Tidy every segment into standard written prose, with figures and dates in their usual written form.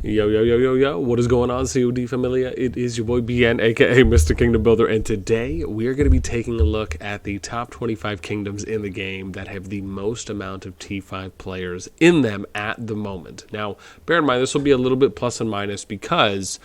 Yo, yo, yo, yo, yo. What is going on, CoD Familia? It is your boy BN, aka Mr. Kingdom Builder, and today we are going to be taking a look at the top 25 kingdoms in the game that have the most amount of T5 players in them at the moment. Now, bear in mind, this will be a little bit plus and minus because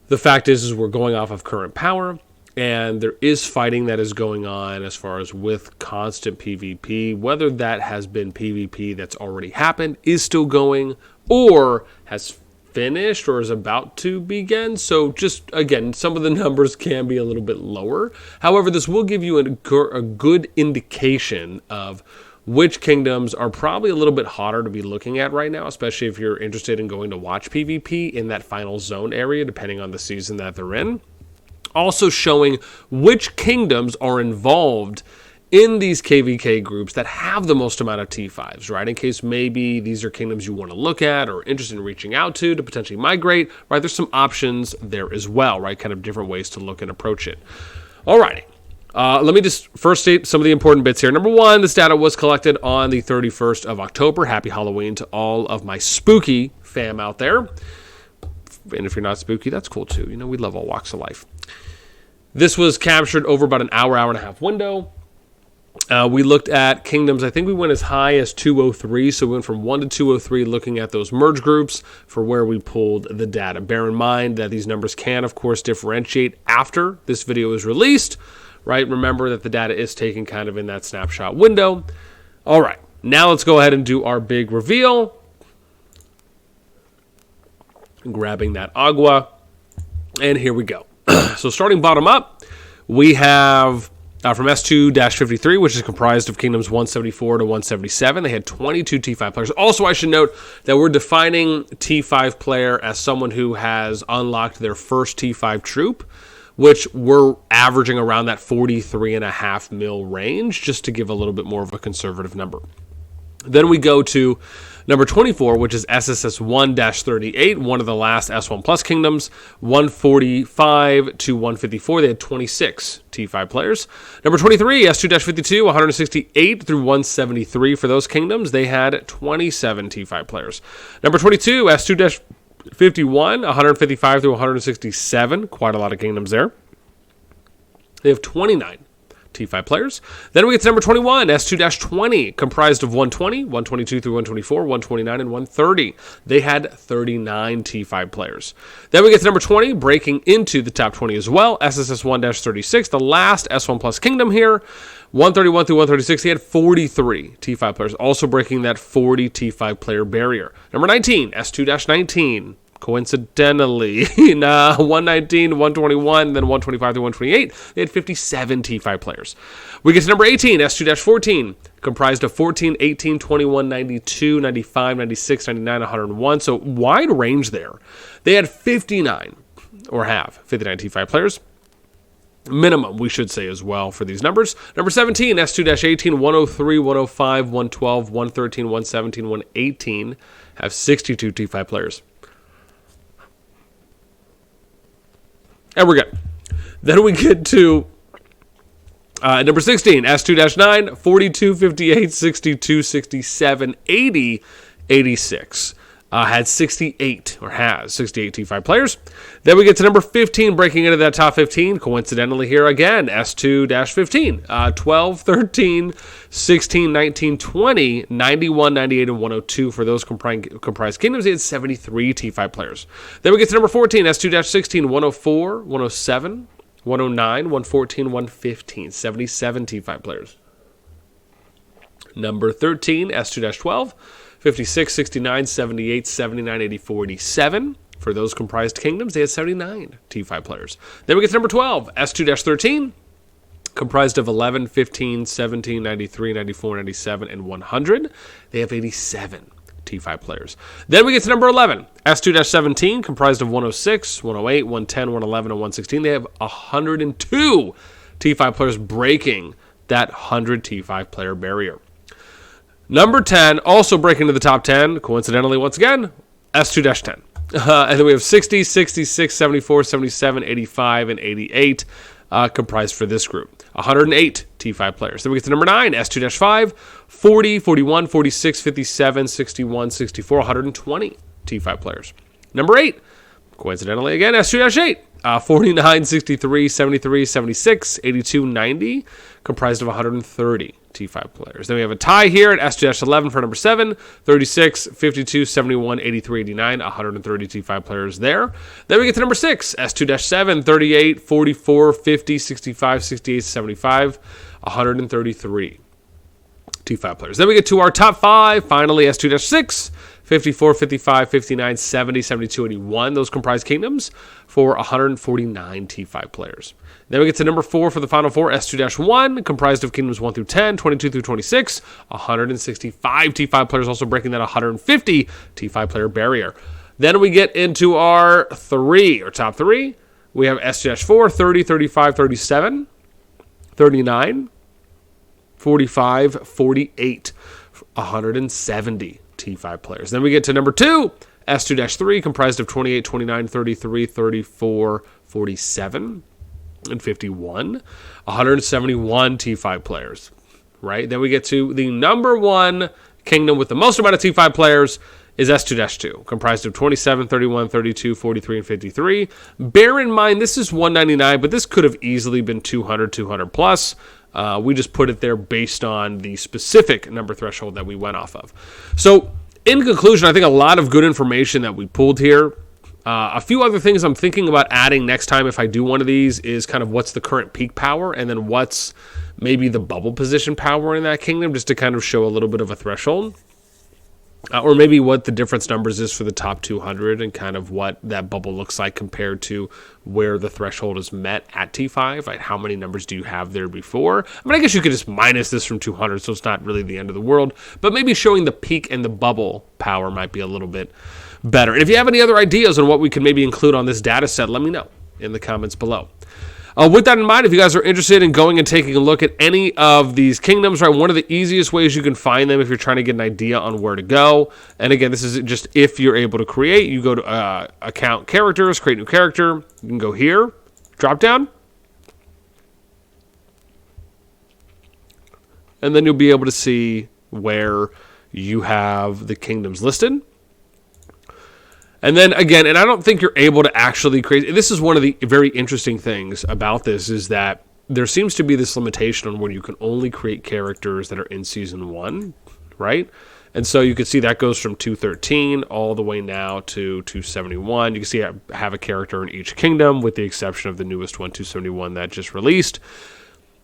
the fact is we're going off of current power, and there is fighting that is going on as far as with constant PvP. Whether that has been PvP that's already happened, is still going, or has finished or is about to begin. So just again, some of the numbers can be a little bit lower. However, this will give you a good indication of which kingdoms are probably a little bit hotter to be looking at right now, especially if you're interested in going to watch PvP in that final zone area, depending on the season that they're in. Also showing which kingdoms are involved in these KVK groups that have the most amount of T5s, right? In case maybe these are kingdoms you want to look at or interested in reaching out to potentially migrate, right? There's some options there as well, right? Kind of different ways to look and approach it. Alrighty. Let me just first state some of the important bits here. Number one, this data was collected on the 31st of October. Happy Halloween to all of my spooky fam out there. And if you're not spooky, that's cool too. You know, we love all walks of life. This was captured over about an hour and a half window. We looked at kingdoms. I think we went as high as 203, so we went from 1 to 203 looking at those merge groups for where we pulled the data. Bear in mind that these numbers can, of course, differentiate after this video is released, right? Remember that the data is taken kind of in that snapshot window. All right, now let's go ahead and do our big reveal. Grabbing that agua, and here we go. So starting bottom up, we have from S2-53, which is comprised of kingdoms 174 to 177. They had 22 T5 players. Also, I should note that we're defining T5 player as someone who has unlocked their first T5 troop, which we're averaging around that 43.5 mil range, just to give a little bit more of a conservative number. Then we go to number 24, which is SSS1-38, one of the last S1 Plus kingdoms, 145 to 154. They had 26 T5 players. Number 23, S2-52, 168 through 173 for those kingdoms. They had 27 T5 players. Number 22, S2-51, 155 through 167. Quite a lot of kingdoms there. They have 29 T5 players. Then we get to number 21, S2-20, comprised of 120, 122 through 124, 129, and 130. They had 39 T5 players. Then we get to number 20, breaking into the top 20 as well, SSS1-36, the last S1 Plus kingdom here, 131 through 136. He had 43 T5 players, also breaking that 40 T5 player barrier. Number 19, S2-19. Coincidentally, in 119 to 121, then 125 to 128, they had 57 T5 players. We get to number 18, S2-14, comprised of 14, 18, 21, 92, 95, 96, 99, 101. So wide range there. They had 59, or have 59 T5 players. Minimum, we should say as well for these numbers. Number 17, S2-18, 103, 105, 112, 113, 117, 118, have 62 T5 players. And we're good. Then we get to number 16, S2-9, 42, 58, 62, 67, 80, 86. Had 68, or has 68 T5 players. Then we get to number 15, breaking into that top 15. Coincidentally here again, S2-15. 12, 13, 16, 19, 20, 91, 98, and 102 for those comprised kingdoms. They had 73 T5 players. Then we get to number 14, S2-16, 104, 107, 109, 114, 115. 77 T5 players. Number 13, S2-12. 56, 69, 78, 79, 84, 87. For those comprised kingdoms, they had 79 T5 players. Then we get to number 12, S2-13, comprised of 11, 15, 17, 93, 94, 97, and 100. They have 87 T5 players. Then we get to number 11, S2-17, comprised of 106, 108, 110, 111, and 116. They have 102 T5 players, breaking that 100 T5 player barrier. Number 10, also breaking into the top 10, coincidentally once again, S2-10. And then we have 60, 66, 74, 77, 85, and 88 comprised for this group. 108 T5 players. Then we get to number 9, S2-5, 40, 41, 46, 57, 61, 64, 120 T5 players. Number 8, coincidentally again, S2-8. 49, 63, 73, 76, 82, 90, comprised of 130 T5 players. Then we have a tie here at S2-11 for number 7, 36, 52, 71, 83, 89, 130 T5 players there. Then we get to number 6, S2-7, 38, 44, 50, 65, 68, 75, 133 T5 players. Then we get to our top 5, finally S2-6, 54, 55, 59, 70, 72, 81. Those comprise kingdoms for 149 T5 players. Then we get to number 4 for the final 4, S2-1, comprised of kingdoms 1 through 10, 22 through 26, 165 T5 players, also breaking that 150 T5 player barrier. Then we get into our top 3. We have S2-4, 30, 35, 37, 39, 45, 48, 170 T5 players. Then we get to number 2, S2-3, comprised of 28, 29, 33, 34, 47, and 51, 171 T5 players, right? Then we get to the number 1 kingdom with the most amount of T5 players is S2-2, comprised of 27, 31, 32, 43, and 53. Bear in mind, this is 199, but this could have easily been 200, 200 plus. We just put it there based on the specific number threshold that we went off of. So, in conclusion, I think a lot of good information that we pulled here. A few other things I'm thinking about adding next time if I do one of these is kind of what's the current peak power and then what's maybe the bubble position power in that kingdom, just to kind of show a little bit of a threshold. Or maybe what the difference numbers is for the top 200 and kind of what that bubble looks like compared to where the threshold is met at T5. Like how many numbers do you have there before? I mean, I guess you could just minus this from 200, so it's not really the end of the world. But maybe showing the peak and the bubble power might be a little bit better. And if you have any other ideas on what we can maybe include on this data set, let me know in the comments below. With that in mind, if you guys are interested in going and taking a look at any of these kingdoms, right, one of the easiest ways you can find them if you're trying to get an idea on where to go, and again, this is just if you're able to create, you go to account characters, create new character, you can go here, drop down, and then you'll be able to see where you have the kingdoms listed. And then again, and I don't think you're able to actually create, this is one of the very interesting things about this is that there seems to be this limitation on where you can only create characters that are in season 1, right? And so you can see that goes from 213 all the way now to 271. You can see I have a character in each kingdom with the exception of the newest one, 271, that just released.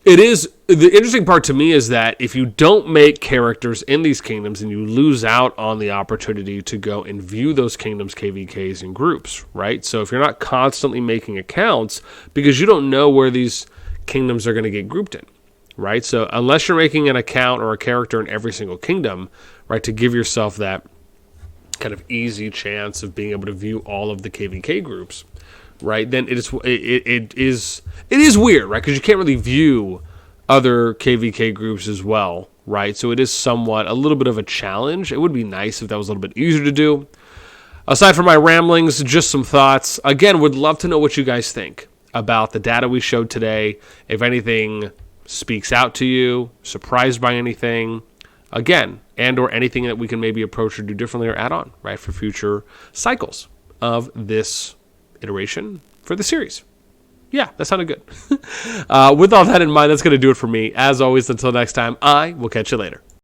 It is, the interesting part to me is that if you don't make characters in these kingdoms and you lose out on the opportunity to go and view those kingdoms KVKs in groups, right? So if you're not constantly making accounts because you don't know where these kingdoms are going to get grouped in, right? So unless you're making an account or a character in every single kingdom, right, to give yourself that kind of easy chance of being able to view all of the KVK groups, right, then it is weird, right, because you can't really view other KVK groups as well, right, so it is somewhat a little bit of a challenge. It would be nice if that was a little bit easier to do. Aside from my ramblings, just some thoughts. Again, would love to know what you guys think about the data we showed today. If anything speaks out to you, surprised by anything, again, and or anything that we can maybe approach or do differently or add on, right, for future cycles of this iteration for the series. Yeah, that sounded good. With all that in mind, that's going to do it for me. As always, until next time, I will catch you later.